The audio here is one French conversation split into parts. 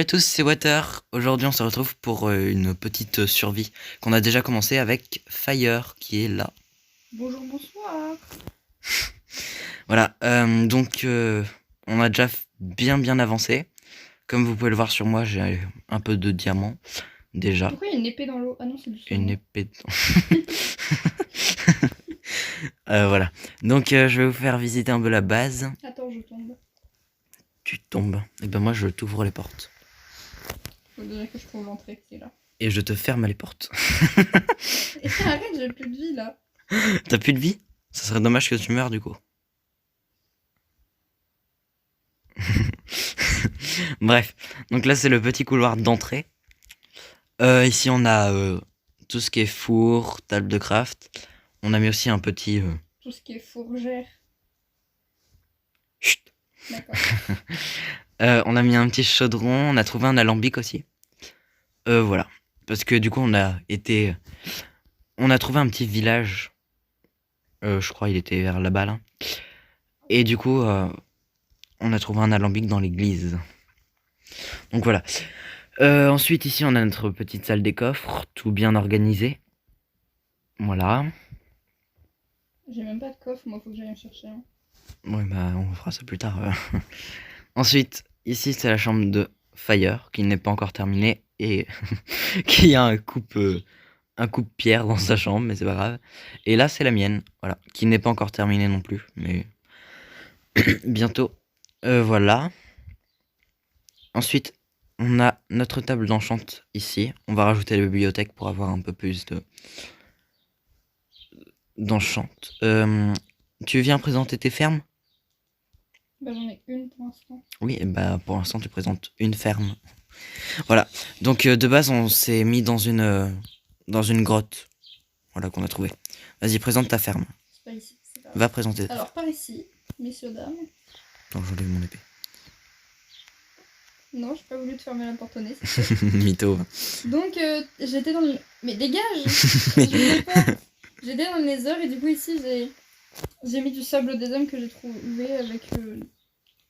tous, c'est Water. Aujourd'hui, on se retrouve pour une petite survie qu'on a déjà commencé avec Fire qui est là. Bonjour, bonsoir. Voilà, on a déjà bien avancé. Comme vous pouvez le voir sur moi, j'ai un peu de diamants déjà. Pourquoi il y a une épée dans l'eau? Ah non, c'est du Une saumon. épée voilà. Je vais vous faire visiter un peu la base. Attends, je tombe. Tu tombes. Et ben moi, je t'ouvre les portes. Faut déjà que je trouve l'entrée qui est là. Et je te ferme les portes. Et arrête, j'ai plus de vie là. T'as plus de vie? Ça serait dommage que tu meurs du coup. Bref, donc là c'est le petit couloir d'entrée. Ici on a tout ce qui est four, table de craft. On a mis aussi un petit... Tout ce qui est fourgère. Chut. D'accord. On a mis un petit chaudron, on a trouvé un alambic aussi. Voilà, parce que du coup on a été... On a trouvé un petit village. Je crois il était vers là-bas là. Et du coup on a trouvé un alambic dans l'église. Donc voilà. Ensuite ici on a notre petite salle des coffres, tout bien organisé. Voilà. J'ai même pas de coffre, moi faut que j'aille en chercher un. Ouais, bah, on fera ça plus tard. Ensuite, ici, c'est la chambre de Fire, qui n'est pas encore terminée, et qui a un coupe-pierre dans sa chambre, mais c'est pas grave. Et là, c'est la mienne, voilà, qui n'est pas encore terminée non plus, mais bientôt. Voilà. Ensuite, on a notre table d'enchant ici. On va rajouter la bibliothèque pour avoir un peu plus d'enchant. Tu viens présenter tes fermes? Bah j'en ai une pour l'instant. Oui, et bah pour l'instant tu présentes une ferme. Voilà. Donc de base on s'est mis dans une grotte. Voilà qu'on a trouvé. Vas-y, présente ta ferme. C'est pas ici, c'est pas grave. Va présenter ta Alors par ici, messieurs, dames. ferme. Non, j'enlève mon épée. Non, j'ai pas voulu te fermer la porte au nez. Mytho. Donc j'étais dans le... Mais dégage. Je voulais pas. J'étais dans le Nether et du coup ici j'ai mis du sable des hommes que j'ai trouvé avec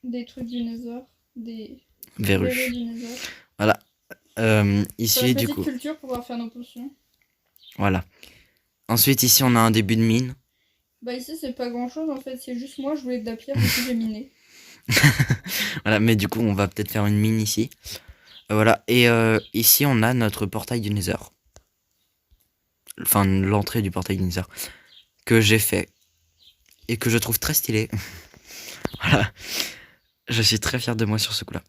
des trucs du Nether, des verrues Verruche. du Nether. Voilà. Pour Ici la du petite coup. culture pour pouvoir faire nos potions. Voilà. Ensuite ici on a un début de mine. Bah ici c'est pas grand chose en fait, c'est juste moi je voulais de la pierre du coup j'ai miné. Voilà, mais du coup on va peut-être faire une mine ici. Voilà. Et ici on a notre portail du Nether. Enfin l'entrée du portail du Nether. Que j'ai fait. Et que je trouve très stylé. Voilà. Je suis très fier de moi sur ce coup-là.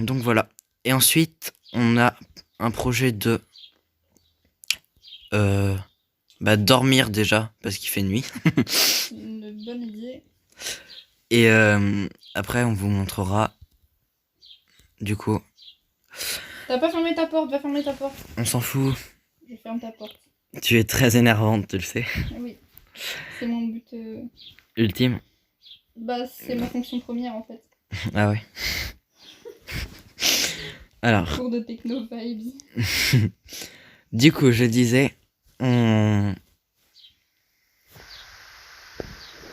Donc voilà. Et ensuite, on a un projet de dormir déjà, parce qu'il fait nuit. C'est une bonne idée. Et après, on vous montrera, du coup... T'as pas fermé ta porte, va fermer ta porte. On s'en fout. Je ferme ta porte. Tu es très énervante, tu le sais. Ah oui, c'est mon but. Ultime. Bah c'est ma fonction première en fait. Ah ouais. Alors, Cours de techno vibes. du coup, je disais, on...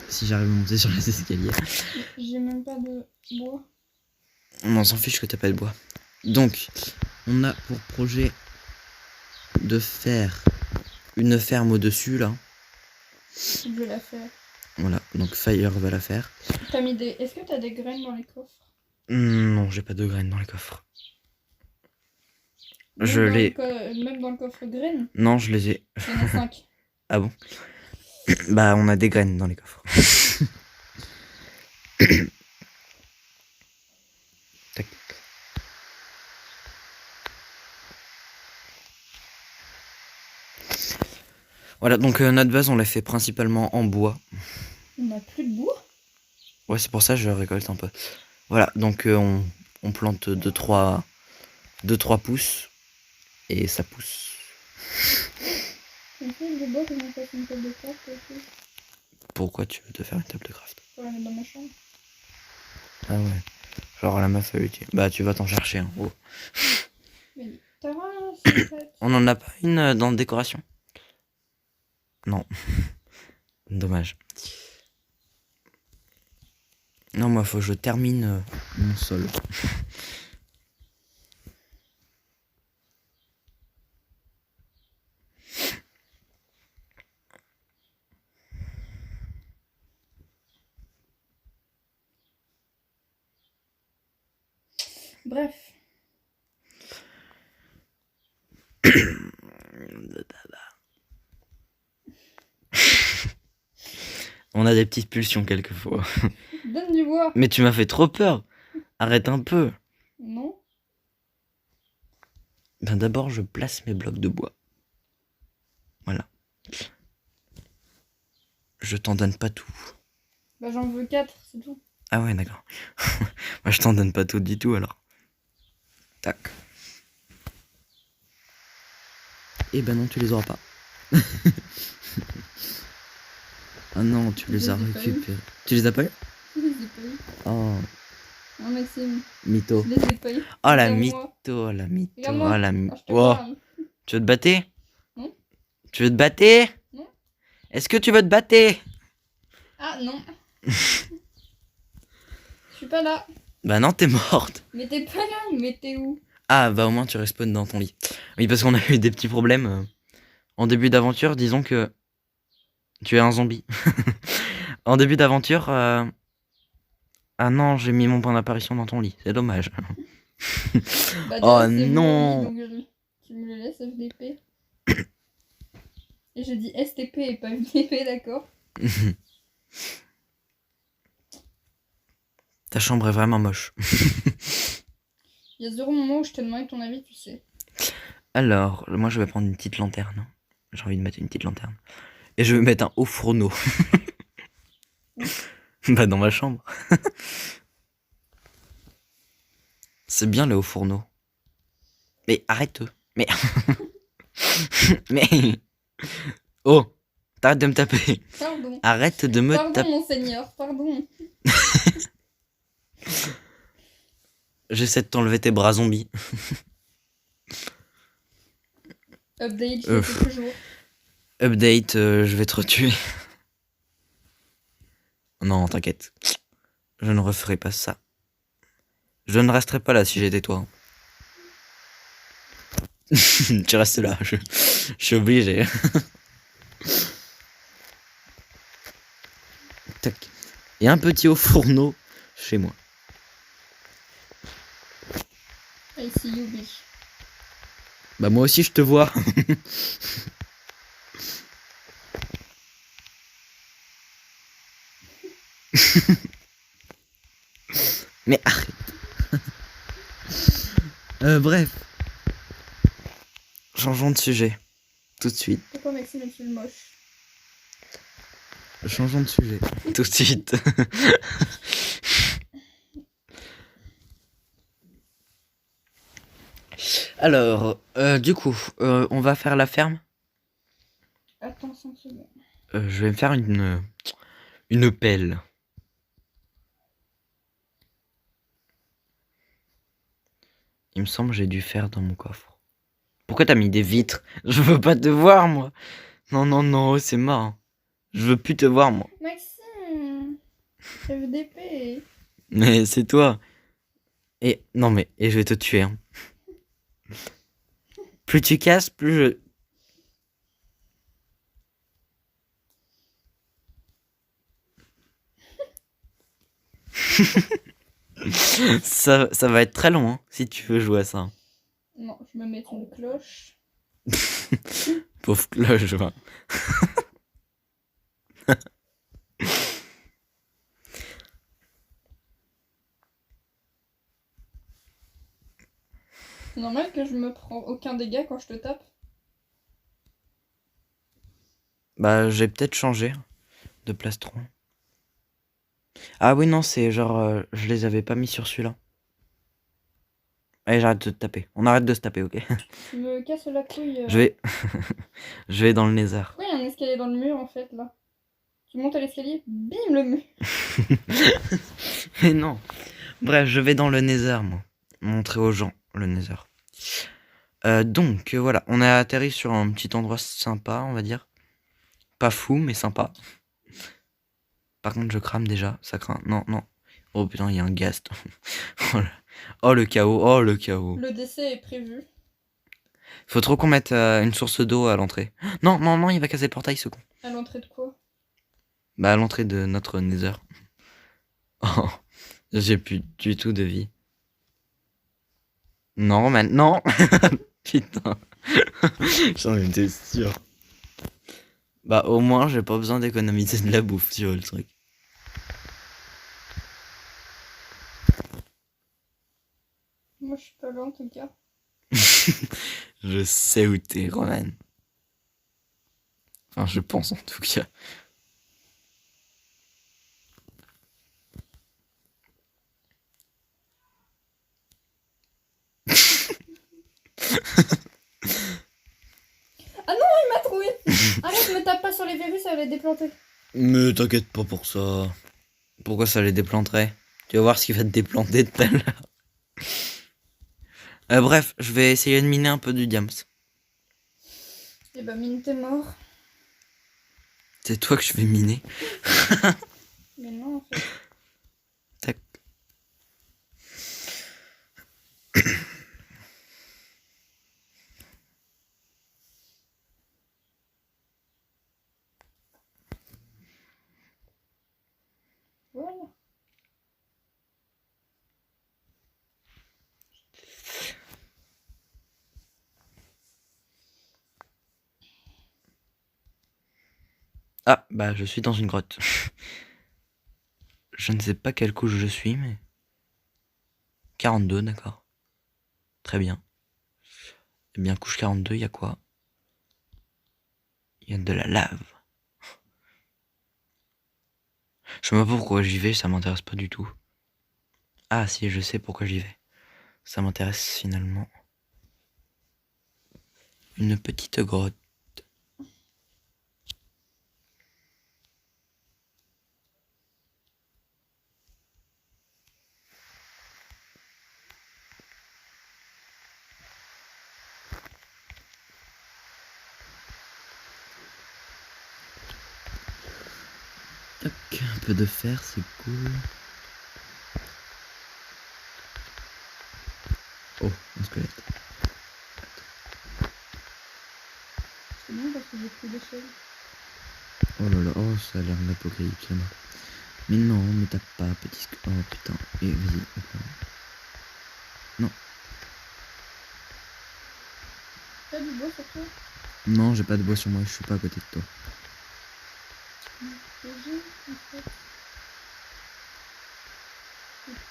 Si j'arrive à monter sur les escaliers. J'ai même pas de bois. On s'en fiche que t'as pas de bois. Donc, on a pour projet de faire une ferme au-dessus, là. Je vais la faire. Voilà, donc Fire va la faire. T'as mis des... Est-ce que t'as des graines dans les coffres? Non, j'ai pas de graines dans les coffres. Même Je dans les... Même dans le coffre graines? Non, je les ai... Il y en a 5. Ah bon? Bah, on a des graines dans les coffres. Tac. Voilà, donc notre base, on l'a fait principalement en bois. On a plus de bois? Ouais, c'est pour ça que je récolte un peu. Voilà, donc on plante 2-3 pousses. Et ça pousse. On fait de bois, comment on fait une table de craft aussi? Pourquoi tu veux te faire une table de craft? Pour la mettre dans ma chambre. Ah ouais. Genre la meuf elle dit, bah tu vas t'en chercher un. Oh. Mais t'as rien, c'est fait. On en a pas une dans la décoration? Non. Dommage. Non, moi faut que je termine mon sol. Bref. On a des petites pulsions quelquefois. Donne du bois. Mais tu m'as fait trop peur. Arrête un peu. Non. Ben d'abord, je place mes blocs de bois. Voilà. Je t'en donne pas tout. Bah j'en veux 4, c'est tout. Ah ouais, d'accord. Moi, je t'en donne pas tout du tout, alors. Tac. Eh ben non, tu les auras pas. Ah non, tu les as Je les ai pas eu. récupérés. Tu les as pas eu? Je les ai pas eu. Oh, Non Maxime, mytho. je les ai pas eu. Oh la Regarde-moi. mytho, la mytho, Regarde-moi. oh la Ah, mytho. je te Oh, parle. tu veux te battre? Non. Tu veux te battre? Non. Est-ce que tu veux te battre? Ah non. Je suis pas là. Bah non, t'es morte. Mais t'es pas là, mais t'es où? Ah, bah au moins tu respawns dans ton lit. Oui, parce qu'on a eu des petits problèmes. En début d'aventure, disons que tu es un zombie. En début d'aventure... Ah non, j'ai mis mon point d'apparition dans ton lit. C'est dommage. Bah Oh déjà, c'est non. mon lit, donc tu me le laisses FDP. Et je dis STP et pas FDP, d'accord? Ta chambre est vraiment moche. Il y a 0 moment où je t'ai demandé ton avis, tu sais. Alors, moi je vais prendre une petite lanterne. J'ai envie de mettre une petite lanterne. Et je vais mettre un haut fourneau. Bah dans ma chambre. C'est bien le haut fourneau. Mais arrête. Mais... Mais... Oh, t'arrêtes de me taper. Pardon. Arrête de me Pardon, taper. monseigneur, pardon. J'essaie de t'enlever tes bras zombies. Update, je le fais toujours. Update, je vais te retuer. Non, t'inquiète. Je ne referai pas ça. Je ne resterai pas là si j'étais toi. Tu restes là, je suis obligé. Tac. Et un petit haut fourneau chez moi. I see you, bitch. Bah moi aussi je te vois. Mais arrête. Bref. Changeons de sujet. Tout de suite. Pourquoi Maxime est-il moche? Changeons de sujet. Tout de suite. Alors, du coup, on va faire la ferme. Attends 5 secondes. Je vais me faire une pelle. Il me semble que j'ai dû faire dans mon coffre. Pourquoi t'as mis des vitres? Je veux pas te voir, moi. Non, non, non, c'est marrant. Je veux plus te voir, moi. Maxime, FDP. Mais c'est toi. Et non, mais et je vais te tuer. Hein. Plus tu casses, plus je... ça va être très long, hein, si tu veux jouer à ça. Non, je me mets une cloche. Pauvre cloche, va. C'est normal que je me prends aucun dégât quand je te tape. Bah, j'ai peut-être changé de plastron. Ah oui, non, c'est genre, je les avais pas mis sur celui-là. Allez, j'arrête de te taper. On arrête de se taper, ok? Tu me casses la couille. Je vais... je vais dans le Nether. Pourquoi il y a un escalier dans le mur en fait là? Tu montes à l'escalier, bim le mur. Mais non. Bref, je vais dans le Nether, moi. Montrer aux gens le Nether. Donc, voilà. On a atterri sur un petit endroit sympa, on va dire. Pas fou, mais sympa. Par contre, je crame déjà. Ça craint. Non, non. Oh putain, il y a un ghast. Oh le chaos. Oh le chaos. Le décès est prévu. Faut trop qu'on mette une source d'eau à l'entrée. Non, non, non, il va casser le portail, ce con. À l'entrée de quoi? Bah, à l'entrée de notre Nether. Oh, j'ai plus du tout de vie. Non, maintenant. Putain. J'en étais sûr. Bah, au moins, j'ai pas besoin d'économiser de la bouffe sur le truc. Moi, je suis pas là en tout cas. Je sais où t'es, Roman. Enfin, je pense en tout cas. Il m'a trouvé. Arrête, me tape pas sur les verrues, ça va les déplanter. Mais t'inquiète pas pour ça. Pourquoi ça les déplanterait? Tu vas voir ce qui va te déplanter tout à l'heure. Bref, je vais essayer de miner un peu du diams. Et bah, mine, t'es mort. C'est toi que je vais miner. Mais non, en fait. Tac. Voilà. Ah, bah, je suis dans une grotte. Je ne sais pas quelle couche je suis, mais... 42, d'accord. Très bien. Eh bien, couche 42, il y a quoi? Il y a de la lave. Je sais pas pourquoi j'y vais, ça m'intéresse pas du tout. Ah si, je sais pourquoi j'y vais. Ça m'intéresse finalement. Une petite grotte. Tac, un peu de fer, c'est cool. Oh, un squelette. C'est bien parce que j'ai plus d'échelle. Oh là là, oh, ça a l'air de l'apocalypse là. Mais non, mais tape pas, petit squelette. Oh putain, et vas-y. Non, T'as du bois sur toi? non, j'ai pas de bois sur moi, je suis pas à côté de toi. C'est j'ai, en fait.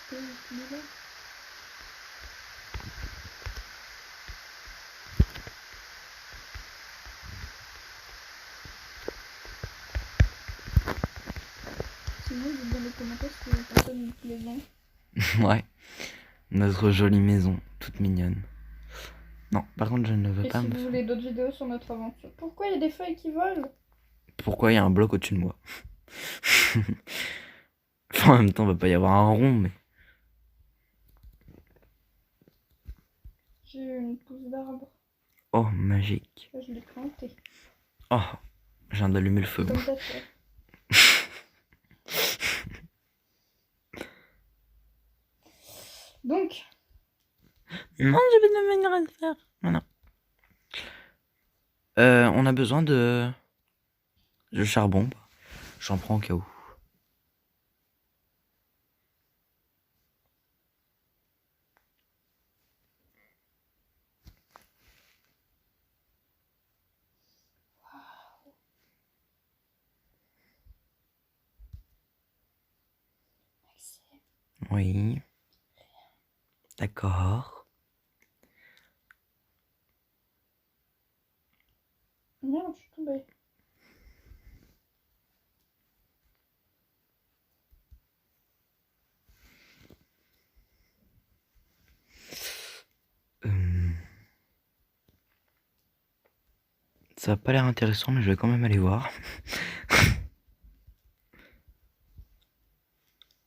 C'est là. Sinon, dites dans les commentaires si les personnes me plaisent. Ouais, notre jolie maison, toute mignonne. Non, par contre, je ne veux Et pas si me... vous voulez d'autres vidéos sur notre aventure. Pourquoi il y a des feuilles qui volent? Pourquoi il y a un bloc au-dessus de moi? Enfin, en même temps, il va pas y avoir un rond, mais... J'ai eu une pousse d'arbre. Oh, magique. Là, je l'ai plantée. Oh, je viens d'allumer le feu. Comme ta sœur. Donc, Non, je vais devenir à faire. Voilà. On a besoin de charbon. J'en prends au cas où. Oui. D'accord. merde, je suis tombée. Ça a pas l'air intéressant, mais je vais quand même aller voir.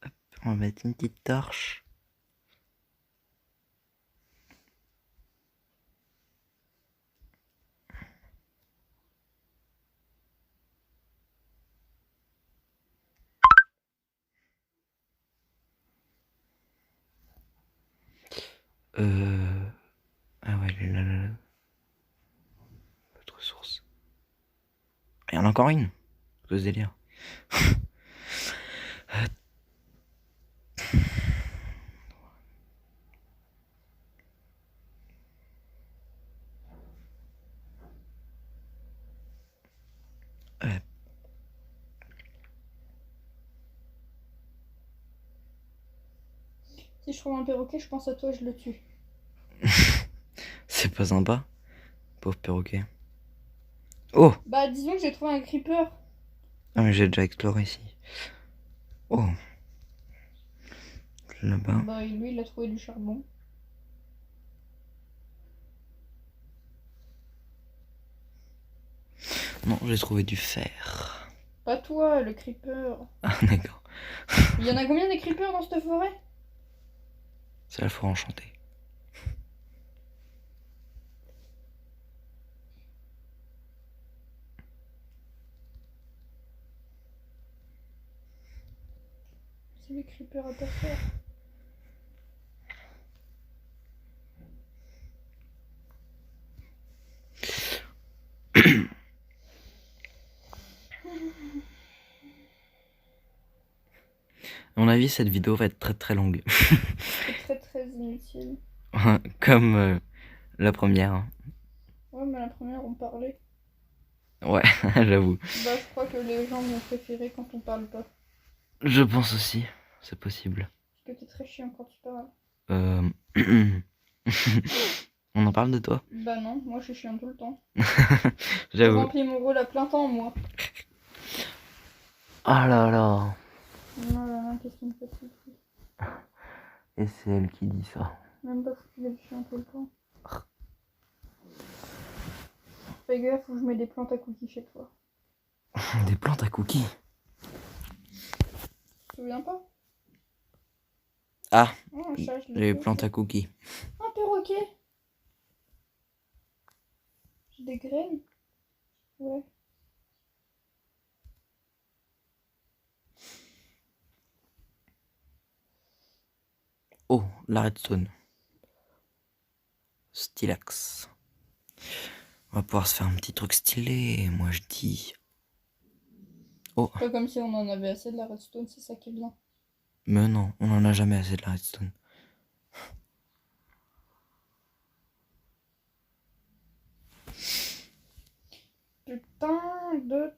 Hop, on va mettre une petite torche. Ah ouais, elle est là, là, là. Votre source. Il y en a encore une. Ce délire. Si je trouve un perroquet, je pense à toi et je le tue. C'est pas sympa. Pauvre perroquet. Oh! Bah, disons que j'ai trouvé un creeper. Ah, mais j'ai déjà exploré ici. Oh! Là-bas. Bah, lui, il a trouvé du charbon. Non, j'ai trouvé du fer. Pas toi, le creeper. Ah, d'accord. Il y en a combien des creepers dans cette forêt? C'est la forêt enchantée. C'est les creepers à ta sœur. À mon avis, cette vidéo va être très très longue. C'est très inutile. Comme la première. Hein. Ouais, mais la première, on parlait. Ouais, j'avoue. Bah, je crois que les gens vont préférer quand on parle pas. Je pense aussi, c'est possible. Parce que t'es très chiant quand tu parles. On en parle de toi? Bah non, moi je suis chiant tout le temps. Je J'avoue. remplis mon rôle à plein temps, moi. Ah là là. Oh là là, qu'est-ce qu'il me fait tout. Et c'est elle qui dit ça. Même pas foutu d'être chiant tout le temps. Fais gaffe, faut que je mets des plantes à cookies chez toi. Des plantes à cookies. Tu te souviens pas? Ah, Oh, un chat, je l'ai les fait. plantes à cookies. Un perroquet. J'ai des graines. Ouais. Oh, la redstone. Stylax. On va pouvoir se faire un petit truc stylé, moi je dis. Oh, Pas comme si on en avait assez de la redstone, c'est ça qui est bien. mais non, on en a jamais assez de la redstone. Putain de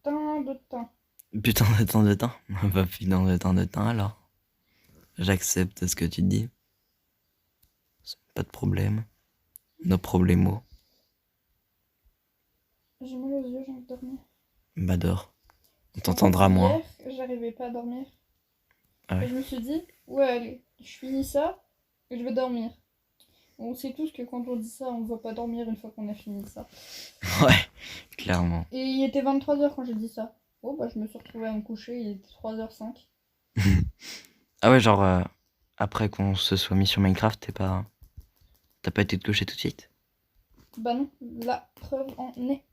temps de temps. Putain de temps de temps. Bah putain de temps de temps alors. J'accepte ce que tu dis. Pas de problème. No problemo. J'ai mal aux yeux, j'ai envie de dormir. Bah dors. On t'entendra moins. Hier, j'arrivais pas à dormir. Ah ouais. Et je me suis dit, ouais, allez, je finis ça et je vais dormir. On sait tous que quand on dit ça, on ne va pas dormir une fois qu'on a fini ça. Ouais, clairement. Et il était 23h quand j'ai dit ça. Bon, bah, je me suis retrouvée à me coucher, il était 3h05. Ah ouais, genre, après qu'on se soit mis sur Minecraft, t'as pas été te coucher tout de suite? Bah non, la preuve en est.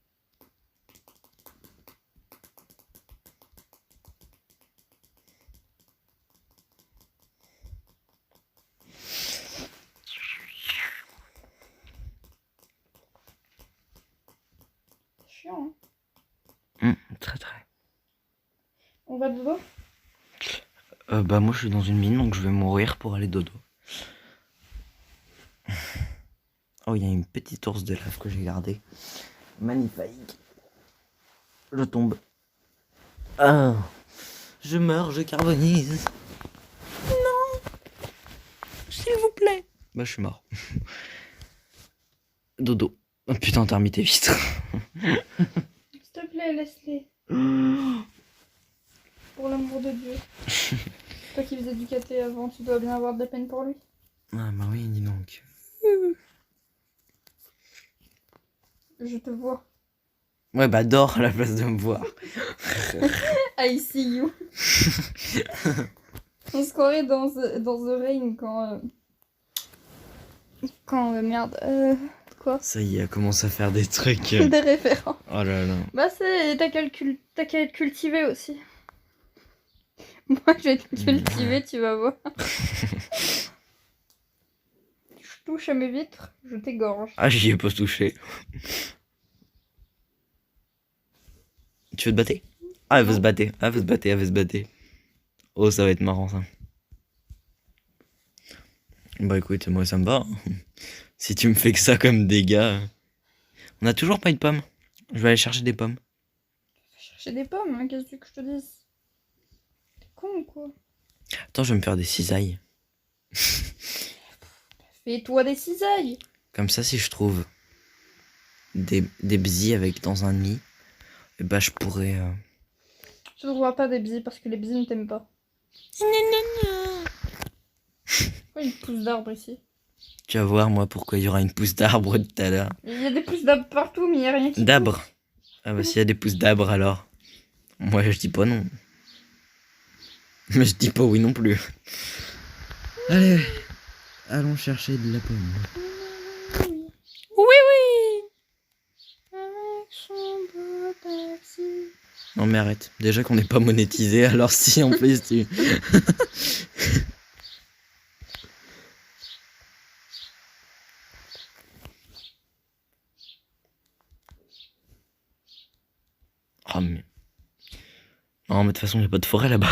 C'est chiant, hein. Très très. On va dodo? Bah moi je suis dans une mine donc je vais mourir pour aller dodo. Oh, il y a une petite ours de lave que j'ai gardée. Magnifique. Je tombe. Ah, je meurs, je carbonise. Non, s'il vous plaît. Bah je suis mort. Dodo. Oh putain, t'as remis tes vitres. S'il te plaît, laisse-les. Pour l'amour de Dieu. Toi qui faisais du caté avant, tu dois bien avoir de la peine pour lui. Ah bah oui, dis donc. Je te vois. Ouais bah dors à la place de me voir. I see you. On se croirait dans The Rain quand... merde. Quoi? Ça y est, elle commence à faire des trucs. Des référents. Oh là là. Bah t'as qu'à être cultivé aussi. Moi je vais te cultiver, tu vas voir. Je touche à mes vitres, je t'égorge. Ah, j'y ai pas touché. Tu veux te battre? Ah, elle veut se battre. Elle veut se battre, elle veut se battre. Oh, ça va être marrant ça. Bah écoute, moi ça me va. Hein. Si tu me fais que ça comme dégâts. On a toujours pas eu de pommes. Je vais aller chercher des pommes. Chercher des pommes, hein, qu'est-ce que tu veux que je te dise? T'es con ou quoi? Attends, je vais me faire des cisailles. Fais-toi des cisailles. Comme ça, si je trouve des bzis avec dans un nid, et bah je pourrais. Tu ne trouveras pas des bisous parce que les bisous ne t'aiment pas. Pourquoi une pousse d'arbre ici? Tu vas voir, moi, pourquoi il y aura une pousse d'arbre tout à l'heure. Il y a des pousses d'arbre partout, mais il n'y a rien qui D'arbre. Ah bah s'il y a des pousses d'arbre alors. Moi je dis pas non. Mais je dis pas oui non plus. Allez, allons chercher de la pomme. pousse. Oui oui. Avec son beau taxi. Non mais arrête. Déjà qu'on n'est pas monétisé, alors si en plus tu. Oh mais. Non mais de toute façon il n'y a pas de forêt là-bas.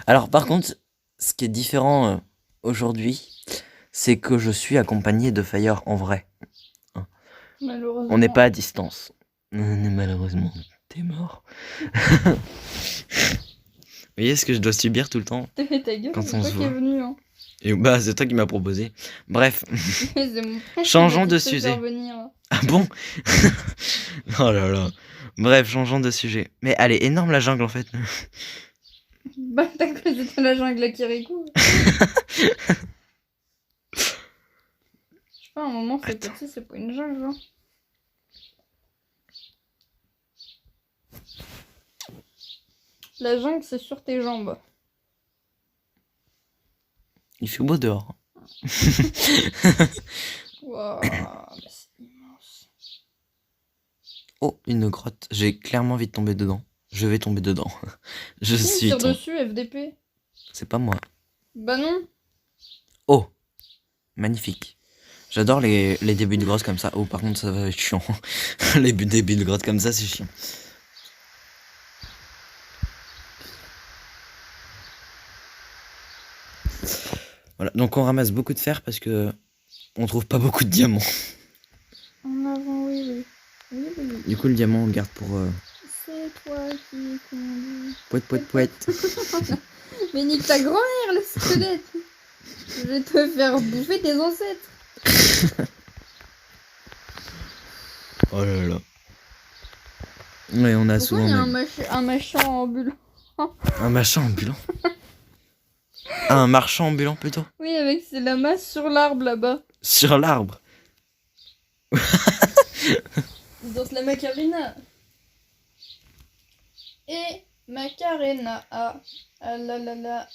Alors par contre, ce qui est différent aujourd'hui, c'est que je suis accompagné de Fire en vrai. Malheureusement. On n'est pas à distance. Malheureusement, t'es mort. Vous voyez ce que je dois subir tout le temps Ta gueule, quand c'est on toi se qui es voit. venu. Hein. Et bah c'est toi qui m'as proposé. Bref, C'est mon frère qui Changeons m'a dit de te faire sujet. venir. Ah bon. Oh là là. Bref, changeons de sujet. Mais elle est énorme la jungle en fait. Bah t'as cru que c'était la jungle à Kirikou. Je sais pas, à un moment c'est Attends. petit, c'est pas une jungle. Hein. La jungle c'est sur tes jambes. Il fait beau dehors. Waouh, mais c'est immense. Oh, une grotte. J'ai clairement envie de tomber dedans. Je vais tomber dedans. Je suis Tire tombé. dessus, FDP. C'est pas moi. Bah non. Oh, magnifique. J'adore les débuts de grotte comme ça. Oh, par contre, ça va être chiant. Les débuts de grotte comme ça, c'est chiant. Voilà, donc on ramasse beaucoup de fer parce que on trouve pas beaucoup de diamants. En avant, oui, oui. Oui, oui, oui. Du coup, le diamant, on le garde pour C'est toi qui conduis. pouet pouet pouet. Mais nique ta grand-mère, le squelette. Je vais te faire bouffer tes ancêtres. Oh là là. Ouais, on a Pourquoi souvent il y a même un machin ambulant? un machin ambulant. Un marchand ambulant plutôt. Oui, avec c'est la masse sur l'arbre là-bas. Sur l'arbre. Il danse la Macarena. Et Macarena. Ah la la la.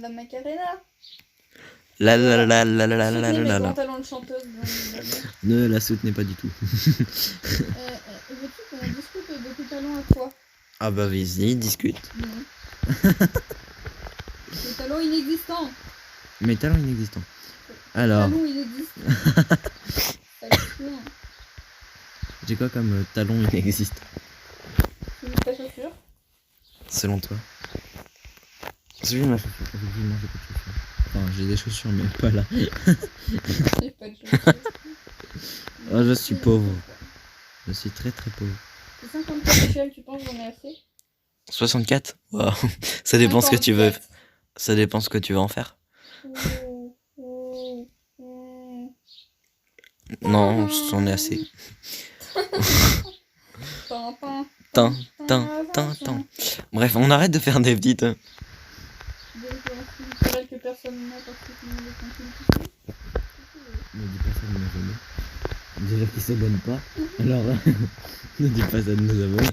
La Macarena. La la la la la la la Soutenez mes la grands la. talents de chanteuse. Bien évidemment. Ne la soutenez pas du tout. Veux-tu qu'on discute de tes talents à toi? Ah bah vas-y, discute. Non. Tes talents inexistants. Mes talents inexistants. Alors, Talons inexistants. Talons. j'ai quoi comme talon inexistant Tu mets ta chaussure. selon toi? Celui de ma chaussure. Effectivement, j'ai pas de chaussures. Enfin, j'ai des chaussures, mais pas là. J'ai pas de chaussure. Ah, je suis pauvre. Je suis très très pauvre. C'est 54 échelles, tu penses j'en ai assez? 64? Waouh. Ça dépend ce que tu veux. 54. Ça dépend ce que tu veux en faire. Oh, oh, oh. Non, j'en ai assez. Tin, tin, Tin, tin, tin, tin. Bref, on arrête de faire des petites. Des références culturelles que personne n'a parce que tout le monde est tranquille. Ne dis pas ça de nos abonnés. Déjà qu'ils s'abonnent pas. Alors, ne dis pas ça de nos abonnés.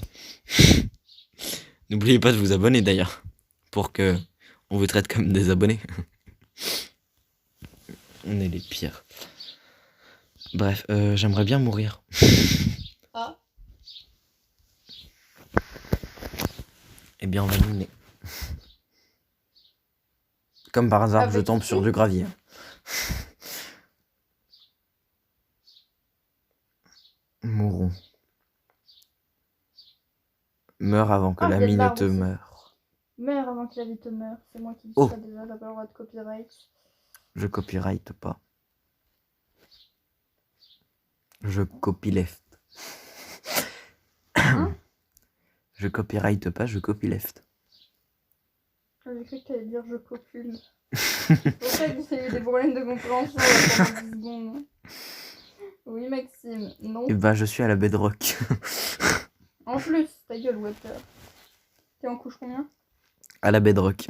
N'oubliez pas de vous abonner d'ailleurs. Pour que on vous traite comme des abonnés. On est les pires. Bref, j'aimerais bien mourir. Ah, Eh bien, on va miner. Comme par hasard, je Avec tombe qui? sur du gravier. Mourons. Meurs avant que Ah, la il y a de mine l'arbre te aussi. meure. meurs avant que la vie te meure. C'est moi qui dis Oh. ça déjà, t'as pas le droit de copyright. Je copyright pas. Je copyleft. Hein? Je copyright pas, je copyleft. J'ai cru que t'allais dire je copule. C'est pour ça que j'ai eu des problèmes de compréhension pendant 10 secondes. Oui, Maxime. Non. Et bah, je suis à la bedrock. En plus, ta gueule, Water. T'es en couche combien? À la bedrock.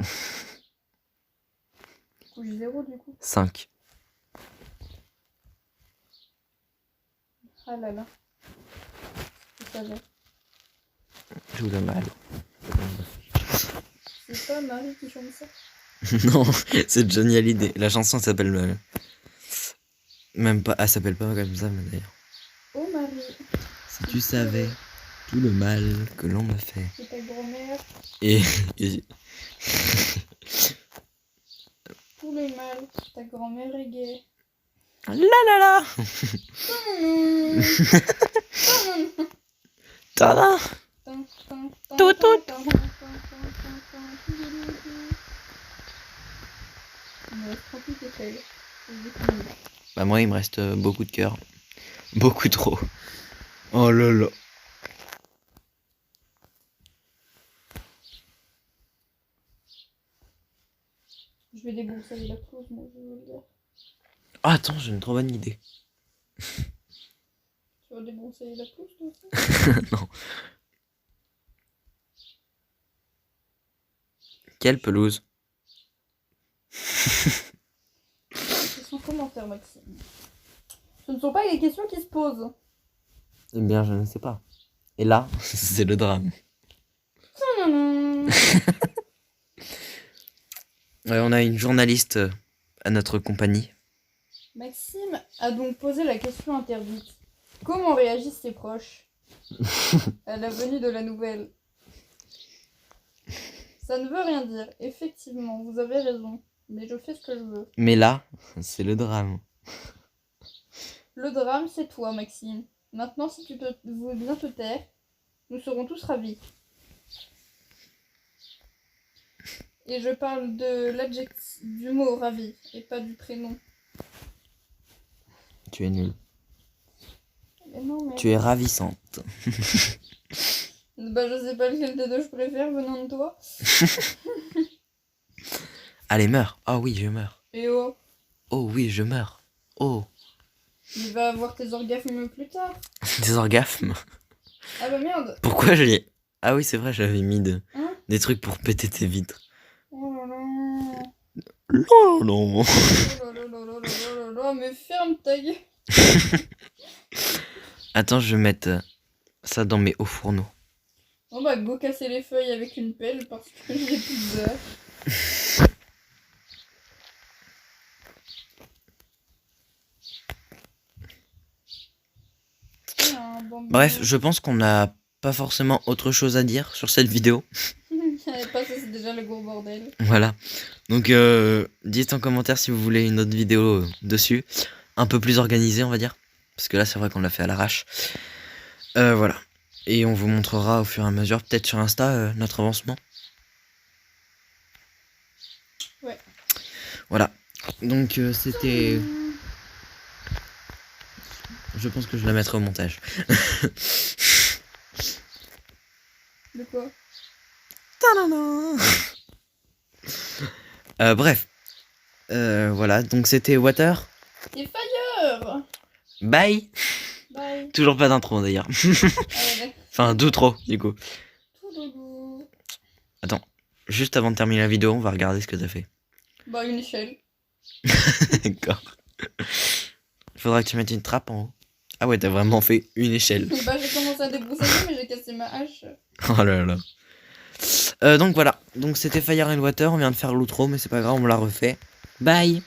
Couche 0 du coup. 5. Ah là là. Je savais. Joue le mal. C'est pas Marie qui chante ça? Non, c'est Johnny Hallyday. La chanson s'appelle... Même pas... Elle s'appelle pas comme ça, mais d'ailleurs. Oh Marie. Si tu savais tout le mal que l'on m'a fait. C'est ta grand-mère. Et... Tout le mal. Ta grand-mère est gay. La la la. Tada. Tout, tout. Il me reste 38 échelles. Bah moi il me reste beaucoup de cœur. Beaucoup trop. Oh là là. Je vais débroussailler la pelouse, moi je veux le dire. Ah, attends, j'ai une trop bonne idée. Tu vas débroussailler la pelouse toi aussi? Non. Quelle pelouse? C'est son commentaire, Maxime. Ce ne sont pas les questions qui se posent. Eh bien, je ne sais pas. Et là, c'est le drame. Ouais, on a une journaliste à notre compagnie. Maxime a donc posé la question interdite. Comment réagissent ses proches à la venue de la nouvelle? Ça ne veut rien dire. Effectivement, vous avez raison. Mais je fais ce que je veux. Mais là, c'est le drame. Le drame, c'est toi, Maxime. Maintenant, si tu veux bien te taire, nous serons tous ravis. Et je parle de l'adjectif, du mot ravi, et pas du prénom. Tu es nulle. Mais non, mais... Tu es ravissante. Bah, je sais pas lequel des deux je préfère venant de toi. Allez, meurs. Oh oui, je meurs. Et oh, Oh oui, je meurs. Oh. il va avoir tes orgasmes plus tard. Des orgasmes. Ah bah merde. Pourquoi je l'ai... Ah oui, c'est vrai, j'avais mis Hein? des trucs pour péter tes vitres. Oh là là. Non, non. Oh là là là là là là là, mais ferme ta gueule. Attends, je vais mettre ça dans mes hauts fourneaux. On va go casser les feuilles avec une pelle parce que j'ai plus d'heures. Bref, je pense qu'on n'a pas forcément autre chose à dire sur cette vidéo. Pas ça, c'est déjà le gros bordel. Voilà. Donc, dites en commentaire si vous voulez une autre vidéo dessus. Un peu plus organisée, on va dire. Parce que là, c'est vrai qu'on l'a fait à l'arrache. Voilà. Et on vous montrera au fur et à mesure, peut-être sur Insta, notre avancement. Ouais. Voilà. Donc, c'était... Je pense que je la mettrai au montage. De quoi? Bref. Voilà. Donc, c'était Water. Et Fire. Bye. Bye. Toujours pas d'intro, d'ailleurs. Ah ouais, Enfin, deux trop, du coup. tout doudou. Attends. Juste avant de terminer la vidéo, on va regarder ce que t'as fait. Bah, une échelle. D'accord. Faudra que tu mettes une trappe en haut. Ah ouais, t'as vraiment fait une échelle. Bah, j'ai commencé à débroussailler, mais j'ai cassé ma hache. Oh là là. Donc voilà. Donc c'était Fire and Water. On vient de faire l'outro, mais c'est pas grave, on l'a refait. Bye.